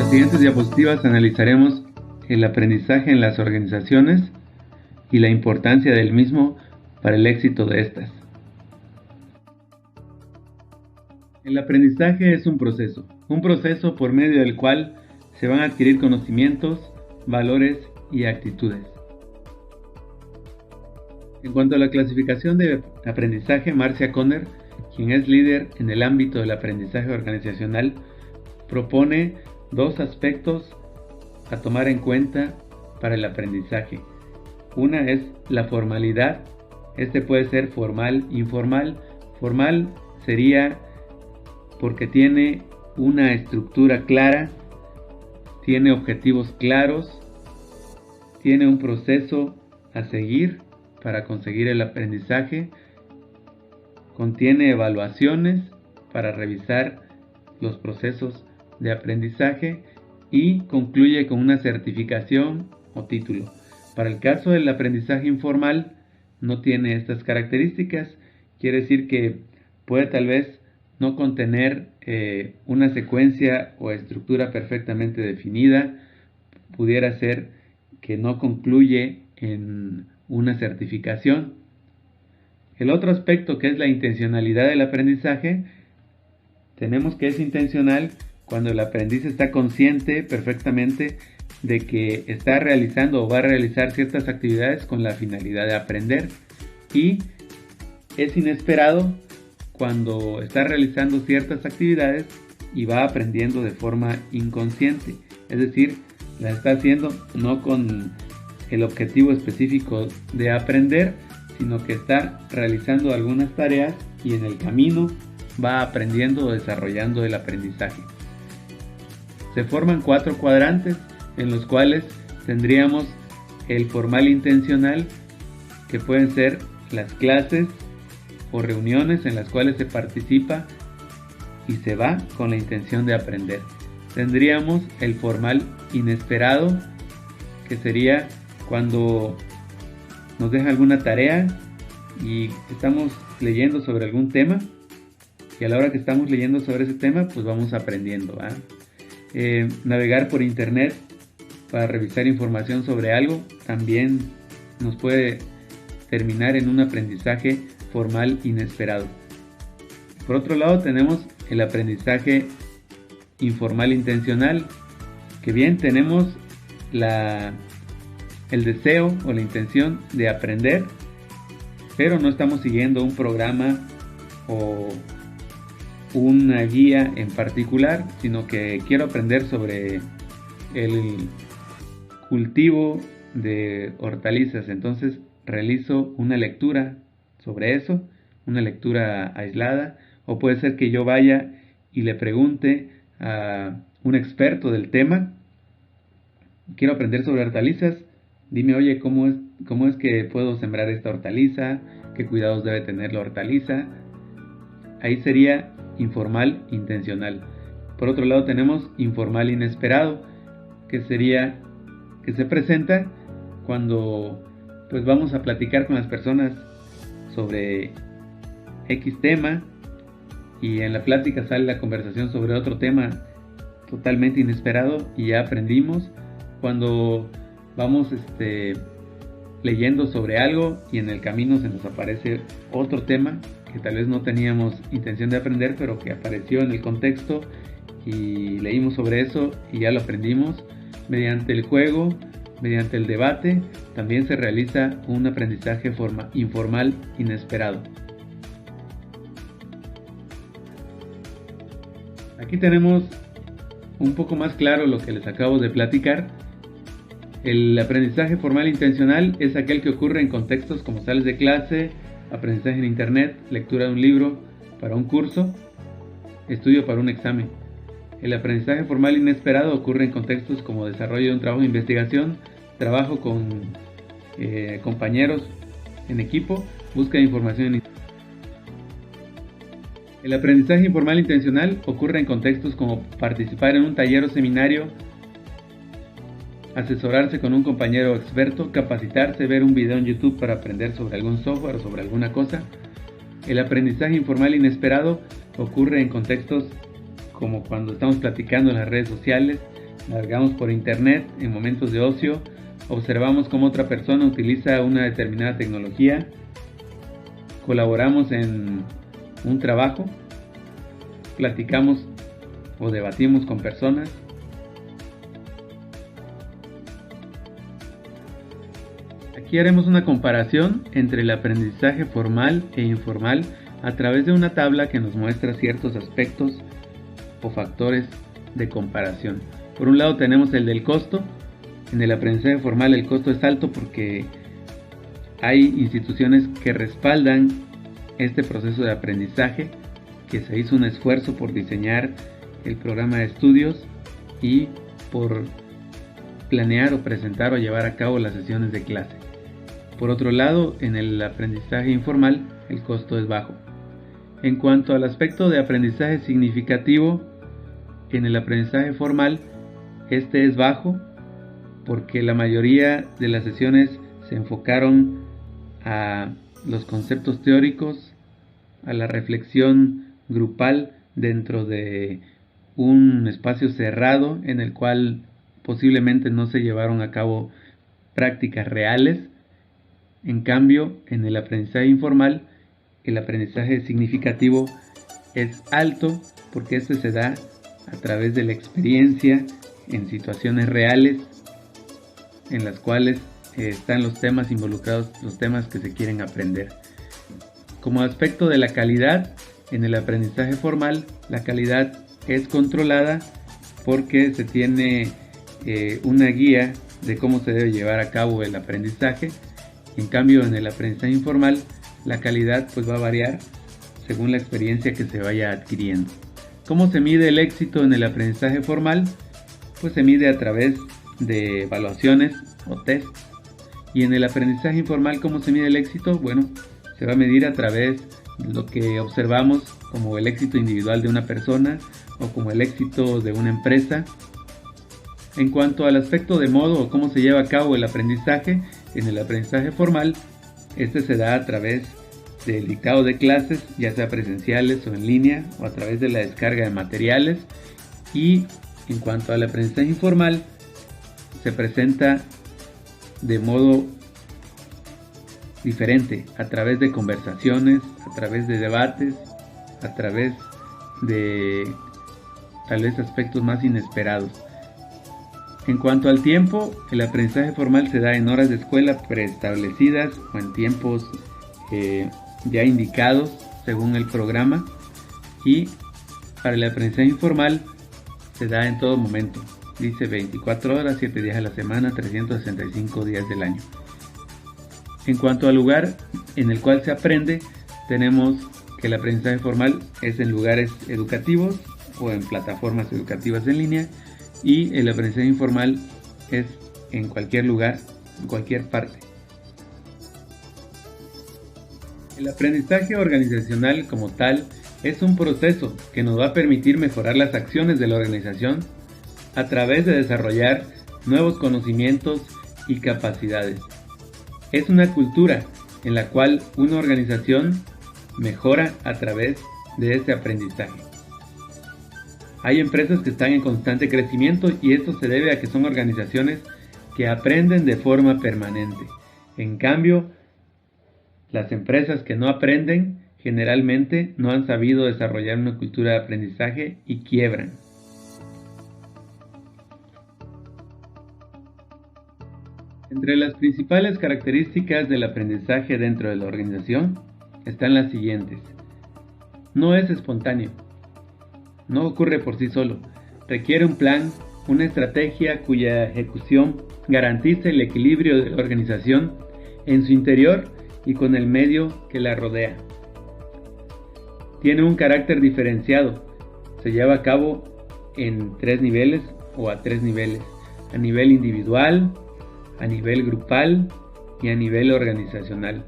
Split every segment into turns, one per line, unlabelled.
las siguientes diapositivas analizaremos el aprendizaje en las organizaciones y la importancia del mismo para el éxito de estas. El aprendizaje es un proceso por medio del cual se van a adquirir conocimientos, valores y actitudes. En cuanto a la clasificación de aprendizaje, Marcia Conner, quien es líder en el ámbito del aprendizaje organizacional, propone dos aspectos a tomar en cuenta para el aprendizaje. Una es la formalidad. Este puede ser formal, informal. Formal sería porque tiene una estructura clara, tiene objetivos claros, tiene un proceso a seguir para conseguir el aprendizaje, contiene evaluaciones para revisar los procesos de aprendizaje y concluye con una certificación o título. Para el caso del aprendizaje informal, no tiene estas características. Quiere decir que puede tal vez no contener una secuencia o estructura perfectamente definida. Pudiera ser que no concluye en una certificación. El otro aspecto, que es la intencionalidad del aprendizaje, tenemos que es intencional cuando el aprendiz está consciente perfectamente de que está realizando o va a realizar ciertas actividades con la finalidad de aprender, y es inesperado cuando está realizando ciertas actividades y va aprendiendo de forma inconsciente, es decir, la está haciendo no con el objetivo específico de aprender, sino que está realizando algunas tareas y en el camino va aprendiendo o desarrollando el aprendizaje. Se forman 4 cuadrantes en los cuales tendríamos el formal intencional, que pueden ser las clases o reuniones en las cuales se participa y se va con la intención de aprender. Tendríamos el formal inesperado, que sería cuando nos deja alguna tarea y estamos leyendo sobre algún tema, y a la hora que estamos leyendo sobre ese tema, pues vamos aprendiendo. Navegar por internet para revisar información sobre algo también nos puede terminar en un aprendizaje formal inesperado. Por otro lado, tenemos el aprendizaje informal intencional, que bien tenemos el deseo o la intención de aprender, pero no estamos siguiendo un programa o una guía en particular, sino que quiero aprender sobre el cultivo de hortalizas. Entonces realizo una lectura sobre eso, una lectura aislada, o puede ser que yo vaya y le pregunte a un experto del tema: quiero aprender sobre hortalizas, dime, oye, ¿cómo es que puedo sembrar esta hortaliza? ¿Qué cuidados debe tener la hortaliza? Ahí sería informal intencional. Por otro lado, tenemos informal inesperado, que sería que se presenta cuando pues vamos a platicar con las personas sobre X tema, y en la plática sale la conversación sobre otro tema totalmente inesperado y ya aprendimos. Cuando vamos leyendo sobre algo y en el camino se nos aparece otro tema que tal vez no teníamos intención de aprender, pero que apareció en el contexto y leímos sobre eso y ya lo aprendimos. Mediante el juego, mediante el debate, también se realiza un aprendizaje informal inesperado. Aquí tenemos un poco más claro lo que les acabo de platicar. El aprendizaje formal intencional es aquel que ocurre en contextos como salas de clase, aprendizaje en internet, lectura de un libro para un curso, estudio para un examen. El aprendizaje formal inesperado ocurre en contextos como desarrollo de un trabajo de investigación, trabajo con compañeros en equipo, búsqueda de información en internet. El aprendizaje informal intencional ocurre en contextos como participar en un taller o seminario, asesorarse con un compañero experto, capacitarse, ver un video en YouTube para aprender sobre algún software o sobre alguna cosa. El aprendizaje informal inesperado ocurre en contextos como cuando estamos platicando en las redes sociales, navegamos por internet en momentos de ocio, observamos cómo otra persona utiliza una determinada tecnología, colaboramos en un trabajo, platicamos o debatimos con personas. Aquí haremos una comparación entre el aprendizaje formal e informal a través de una tabla que nos muestra ciertos aspectos o factores de comparación. Por un lado tenemos el del costo. En el aprendizaje formal el costo es alto porque hay instituciones que respaldan este proceso de aprendizaje, que se hizo un esfuerzo por diseñar el programa de estudios y por planear o presentar o llevar a cabo las sesiones de clase. Por otro lado, en el aprendizaje informal el costo es bajo. En cuanto al aspecto de aprendizaje significativo, en el aprendizaje formal este es bajo porque la mayoría de las sesiones se enfocaron a los conceptos teóricos, a la reflexión grupal dentro de un espacio cerrado en el cual posiblemente no se llevaron a cabo prácticas reales. En cambio, en el aprendizaje informal, el aprendizaje significativo es alto porque este se da a través de la experiencia en situaciones reales en las cuales están los temas involucrados, los temas que se quieren aprender. Como aspecto de la calidad, en el aprendizaje formal, la calidad es controlada porque se tiene una guía de cómo se debe llevar a cabo el aprendizaje. En cambio, en el aprendizaje informal, la calidad pues va a variar según la experiencia que se vaya adquiriendo. ¿Cómo se mide el éxito en el aprendizaje formal? Pues se mide a través de evaluaciones o tests. Y en el aprendizaje informal, ¿cómo se mide el éxito? Bueno, se va a medir a través de lo que observamos como el éxito individual de una persona o como el éxito de una empresa. En cuanto al aspecto de modo o cómo se lleva a cabo el aprendizaje, en el aprendizaje formal, este se da a través del dictado de clases, ya sea presenciales o en línea, o a través de la descarga de materiales. Y en cuanto al aprendizaje informal, se presenta de modo diferente, a través de conversaciones, a través de debates, a través de tal vez aspectos más inesperados. En cuanto al tiempo, el aprendizaje formal se da en horas de escuela preestablecidas o en tiempos ya indicados según el programa, y para el aprendizaje informal se da en todo momento. Dice 24 horas, 7 días a la semana, 365 días del año. En cuanto al lugar en el cual se aprende, tenemos que el aprendizaje formal es en lugares educativos o en plataformas educativas en línea, y el aprendizaje informal es en cualquier lugar, en cualquier parte. El aprendizaje organizacional como tal es un proceso que nos va a permitir mejorar las acciones de la organización a través de desarrollar nuevos conocimientos y capacidades. Es una cultura en la cual una organización mejora a través de este aprendizaje. Hay empresas que están en constante crecimiento y esto se debe a que son organizaciones que aprenden de forma permanente. En cambio, las empresas que no aprenden generalmente no han sabido desarrollar una cultura de aprendizaje y quiebran. Entre las principales características del aprendizaje dentro de la organización están las siguientes. No es espontáneo. No ocurre por sí solo. Requiere un plan, una estrategia cuya ejecución garantice el equilibrio de la organización en su interior y con el medio que la rodea. Tiene un carácter diferenciado. Se lleva a cabo en 3 niveles o a 3 niveles. A nivel individual, a nivel grupal y a nivel organizacional.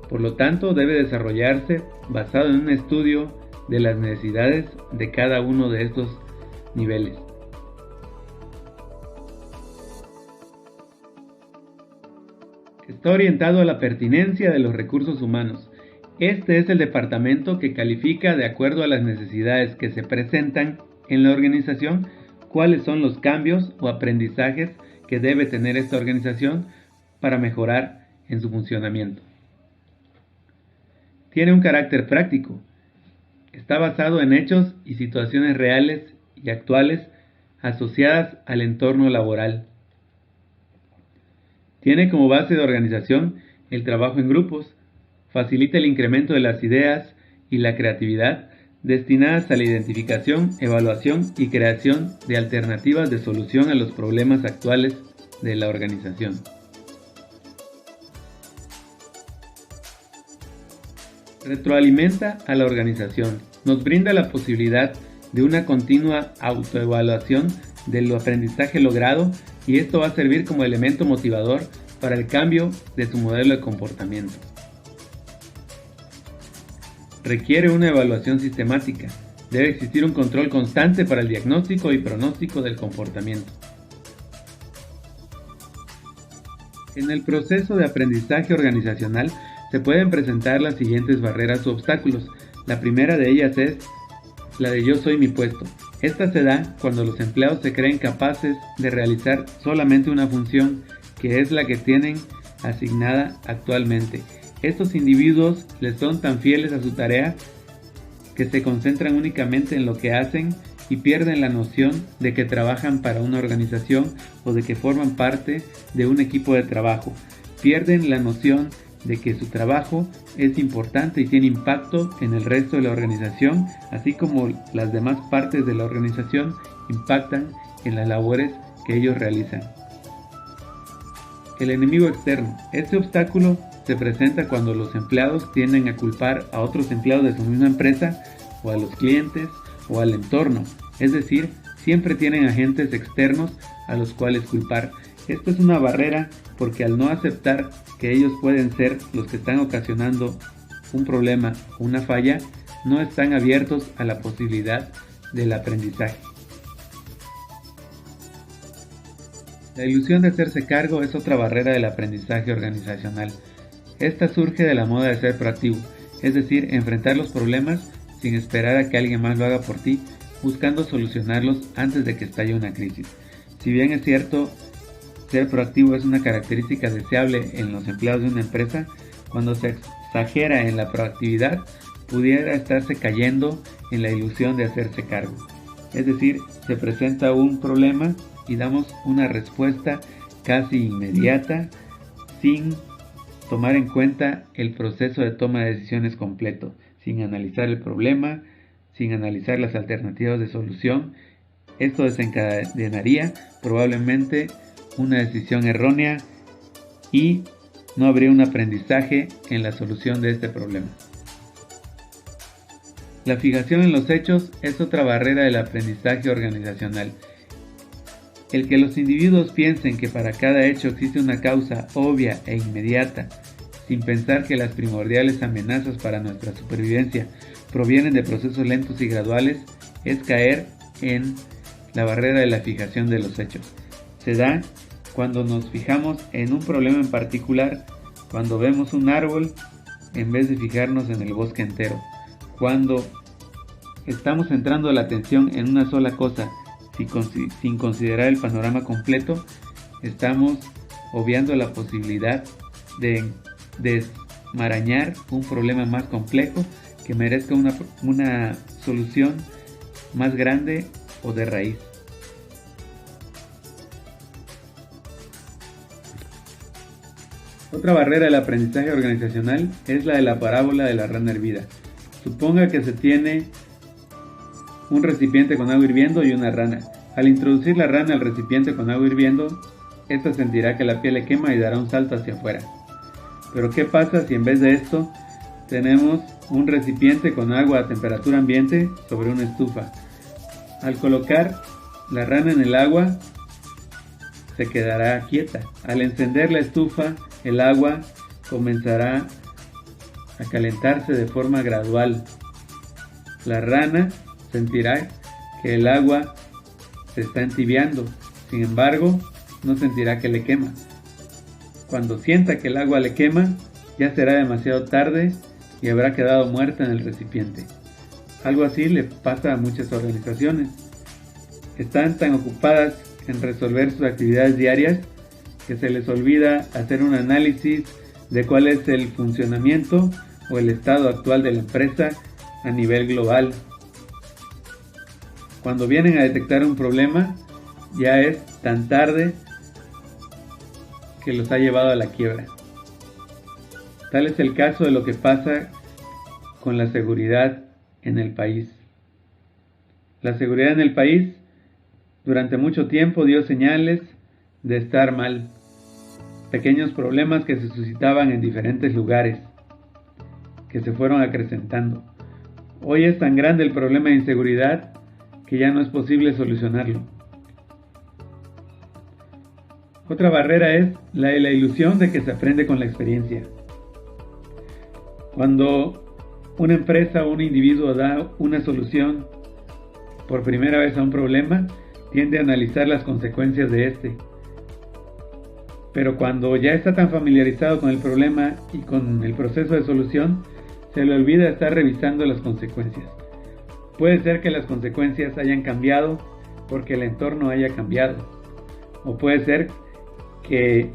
Por lo tanto, debe desarrollarse basado en un estudio de las necesidades de cada uno de estos niveles. Está orientado a la pertinencia de los recursos humanos. Este es el departamento que califica de acuerdo a las necesidades que se presentan en la organización cuáles son los cambios o aprendizajes que debe tener esta organización para mejorar en su funcionamiento. Tiene un carácter práctico. Está basado en hechos y situaciones reales y actuales asociadas al entorno laboral. Tiene como base de organización el trabajo en grupos, facilita el incremento de las ideas y la creatividad destinadas a la identificación, evaluación y creación de alternativas de solución a los problemas actuales de la organización. Retroalimenta a la organización. Nos brinda la posibilidad de una continua autoevaluación del aprendizaje logrado y esto va a servir como elemento motivador para el cambio de su modelo de comportamiento. Requiere una evaluación sistemática. Debe existir un control constante para el diagnóstico y pronóstico del comportamiento. En el proceso de aprendizaje organizacional se pueden presentar las siguientes barreras u obstáculos. La primera de ellas es la de yo soy mi puesto. Esta se da cuando los empleados se creen capaces de realizar solamente una función, que es la que tienen asignada actualmente. Estos individuos les son tan fieles a su tarea que se concentran únicamente en lo que hacen y pierden la noción de que trabajan para una organización o de que forman parte de un equipo de trabajo. Pierden la noción de que su trabajo es importante y tiene impacto en el resto de la organización, así como las demás partes de la organización impactan en las labores que ellos realizan. El enemigo externo. Este obstáculo se presenta cuando los empleados tienden a culpar a otros empleados de su misma empresa o a los clientes o al entorno, es decir, siempre tienen agentes externos a los cuales culpar. Esto es una barrera porque al no aceptar que ellos pueden ser los que están ocasionando un problema o una falla, no están abiertos a la posibilidad del aprendizaje. La ilusión de hacerse cargo es otra barrera del aprendizaje organizacional. Esta surge de la moda de ser proactivo, es decir, enfrentar los problemas sin esperar a que alguien más lo haga por ti, buscando solucionarlos antes de que estalle una crisis. Si bien es cierto, ser proactivo es una característica deseable en los empleados de una empresa, cuando se exagera en la proactividad, pudiera estarse cayendo en la ilusión de hacerse cargo. Es decir, se presenta un problema y damos una respuesta casi inmediata sin tomar en cuenta el proceso de toma de decisiones completo, sin analizar el problema, sin analizar las alternativas de solución. Esto desencadenaría probablemente una decisión errónea y no habría un aprendizaje en la solución de este problema. La fijación en los hechos es otra barrera del aprendizaje organizacional. El que los individuos piensen que para cada hecho existe una causa obvia e inmediata, sin pensar que las primordiales amenazas para nuestra supervivencia provienen de procesos lentos y graduales, es caer en la barrera de la fijación de los hechos. Se da cuando nos fijamos en un problema en particular, cuando vemos un árbol en vez de fijarnos en el bosque entero, cuando estamos centrando la atención en una sola cosa sin considerar el panorama completo, estamos obviando la posibilidad de desmarañar un problema más complejo que merezca una solución más grande o de raíz. Otra barrera del aprendizaje organizacional es la de la parábola de la rana hervida. Suponga que se tiene un recipiente con agua hirviendo y una rana. Al introducir la rana al recipiente con agua hirviendo, esta sentirá que la piel le quema y dará un salto hacia afuera. Pero ¿qué pasa si en vez de esto tenemos un recipiente con agua a temperatura ambiente sobre una estufa? Al colocar la rana en el agua, se quedará quieta. Al encender la estufa, el agua comenzará a calentarse de forma gradual. La rana sentirá que el agua se está entibiando, sin embargo, no sentirá que le quema. Cuando sienta que el agua le quema, ya será demasiado tarde y habrá quedado muerta en el recipiente. Algo así le pasa a muchas organizaciones. están tan ocupadas en resolver sus actividades diarias que se les olvida hacer un análisis de cuál es el funcionamiento o el estado actual de la empresa a nivel global. Cuando vienen a detectar un problema, ya es tan tarde que los ha llevado a la quiebra. Tal es el caso de lo que pasa con la seguridad en el país. La seguridad en el país durante mucho tiempo dio señales de estar mal. Pequeños problemas que se suscitaban en diferentes lugares, que se fueron acrecentando. Hoy es tan grande el problema de inseguridad que ya no es posible solucionarlo. Otra barrera es la de la ilusión de que se aprende con la experiencia. Cuando una empresa o un individuo da una solución por primera vez a un problema, tiende a analizar las consecuencias de este. Pero cuando ya está tan familiarizado con el problema y con el proceso de solución, se le olvida estar revisando las consecuencias. Puede ser que las consecuencias hayan cambiado porque el entorno haya cambiado. O puede ser que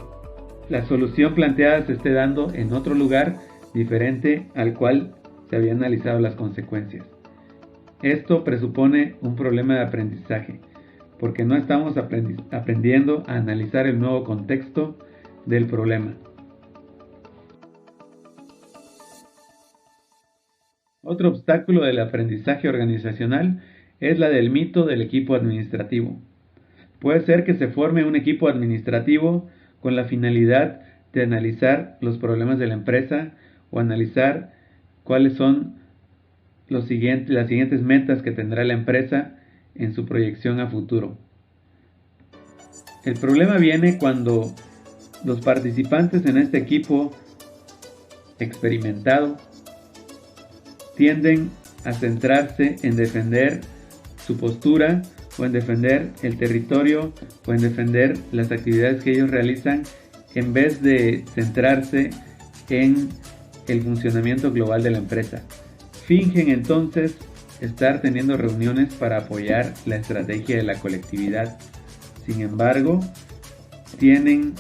la solución planteada se esté dando en otro lugar diferente al cual se habían analizado las consecuencias. Esto presupone un problema de aprendizaje, porque no estamos aprendiendo a analizar el nuevo contexto del problema. Otro obstáculo del aprendizaje organizacional es la del mito del equipo administrativo. Puede ser que se forme un equipo administrativo con la finalidad de analizar los problemas de la empresa o analizar cuáles son las siguientes metas que tendrá la empresa en su proyección a futuro. El problema viene cuando los participantes en este equipo experimentado tienden a centrarse en defender su postura o en defender el territorio o en defender las actividades que ellos realizan en vez de centrarse en el funcionamiento global de la empresa. Fingen entonces estar teniendo reuniones para apoyar la estrategia de la colectividad. Sin embargo, tienen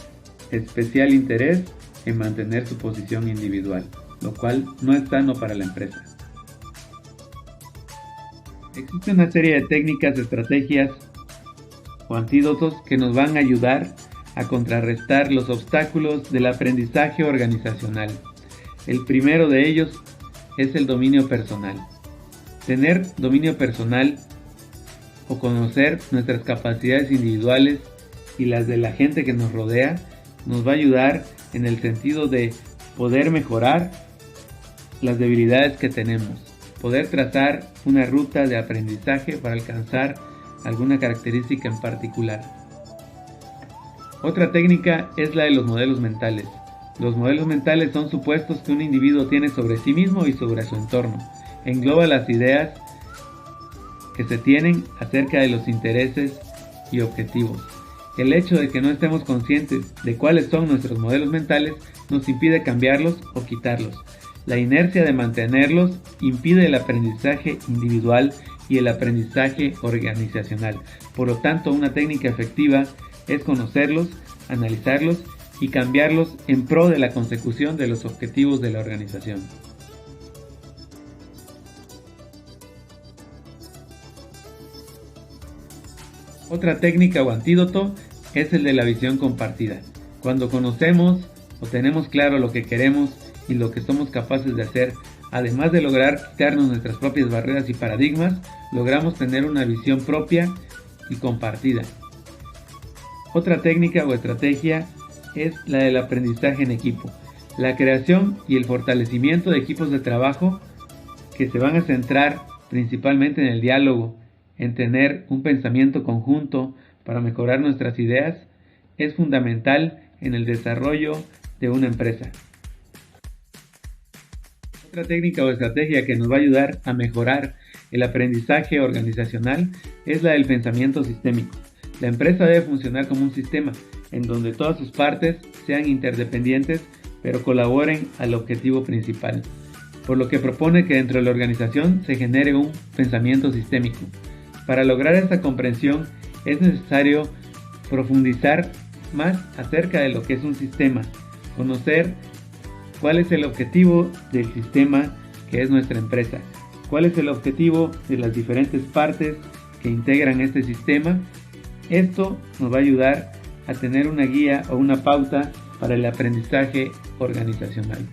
especial interés en mantener su posición individual, lo cual no es sano para la empresa. Existe una serie de técnicas, estrategias o antídotos que nos van a ayudar a contrarrestar los obstáculos del aprendizaje organizacional. El primero de ellos es el dominio personal. Tener dominio personal o conocer nuestras capacidades individuales y las de la gente que nos rodea nos va a ayudar en el sentido de poder mejorar las debilidades que tenemos, poder trazar una ruta de aprendizaje para alcanzar alguna característica en particular. Otra técnica es la de los modelos mentales. Los modelos mentales son supuestos que un individuo tiene sobre sí mismo y sobre su entorno. Engloba las ideas que se tienen acerca de los intereses y objetivos. El hecho de que no estemos conscientes de cuáles son nuestros modelos mentales nos impide cambiarlos o quitarlos. La inercia de mantenerlos impide el aprendizaje individual y el aprendizaje organizacional. Por lo tanto, una técnica efectiva es conocerlos, analizarlos y cambiarlos en pro de la consecución de los objetivos de la organización. Otra técnica o antídoto es el de la visión compartida. Cuando conocemos o tenemos claro lo que queremos y lo que somos capaces de hacer, además de lograr quitarnos nuestras propias barreras y paradigmas, logramos tener una visión propia y compartida. Otra técnica o estrategia es la del aprendizaje en equipo. La creación y el fortalecimiento de equipos de trabajo que se van a centrar principalmente en el diálogo, en tener un pensamiento conjunto para mejorar nuestras ideas, es fundamental en el desarrollo de una empresa. Otra técnica o estrategia que nos va a ayudar a mejorar el aprendizaje organizacional es la del pensamiento sistémico. La empresa debe funcionar como un sistema en donde todas sus partes sean interdependientes pero colaboren al objetivo principal, por lo que propone que dentro de la organización se genere un pensamiento sistémico. Para lograr esta comprensión es necesario profundizar más acerca de lo que es un sistema, conocer cuál es el objetivo del sistema que es nuestra empresa, cuál es el objetivo de las diferentes partes que integran este sistema. Esto nos va a ayudar a tener una guía o una pauta para el aprendizaje organizacional.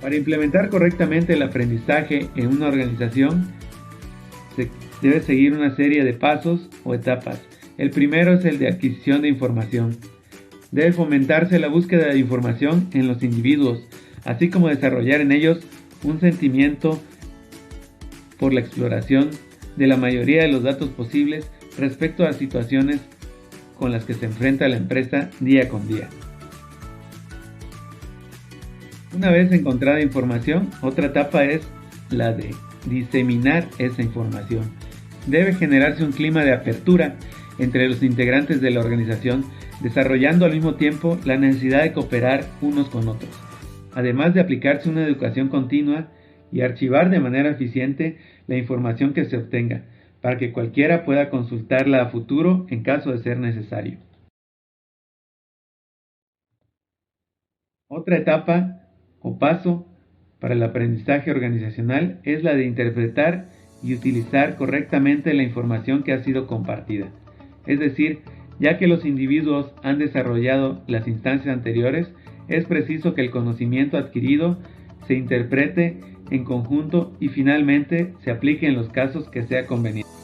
Para implementar correctamente el aprendizaje en una organización, se debe seguir una serie de pasos o etapas. El primero es el de adquisición de información. Debe fomentarse la búsqueda de información en los individuos, así como desarrollar en ellos un sentimiento por la exploración de la mayoría de los datos posibles respecto a situaciones con las que se enfrenta la empresa día con día. Una vez encontrada información, otra etapa es la de diseminar esa información. Debe generarse un clima de apertura entre los integrantes de la organización, desarrollando al mismo tiempo la necesidad de cooperar unos con otros, además de aplicarse una educación continua y archivar de manera eficiente la información que se obtenga, para que cualquiera pueda consultarla a futuro en caso de ser necesario. Otra etapa o paso para el aprendizaje organizacional es la de interpretar y utilizar correctamente la información que ha sido compartida. Es decir, ya que los individuos han desarrollado las instancias anteriores, es preciso que el conocimiento adquirido se interprete en conjunto y finalmente se aplique en los casos que sea conveniente.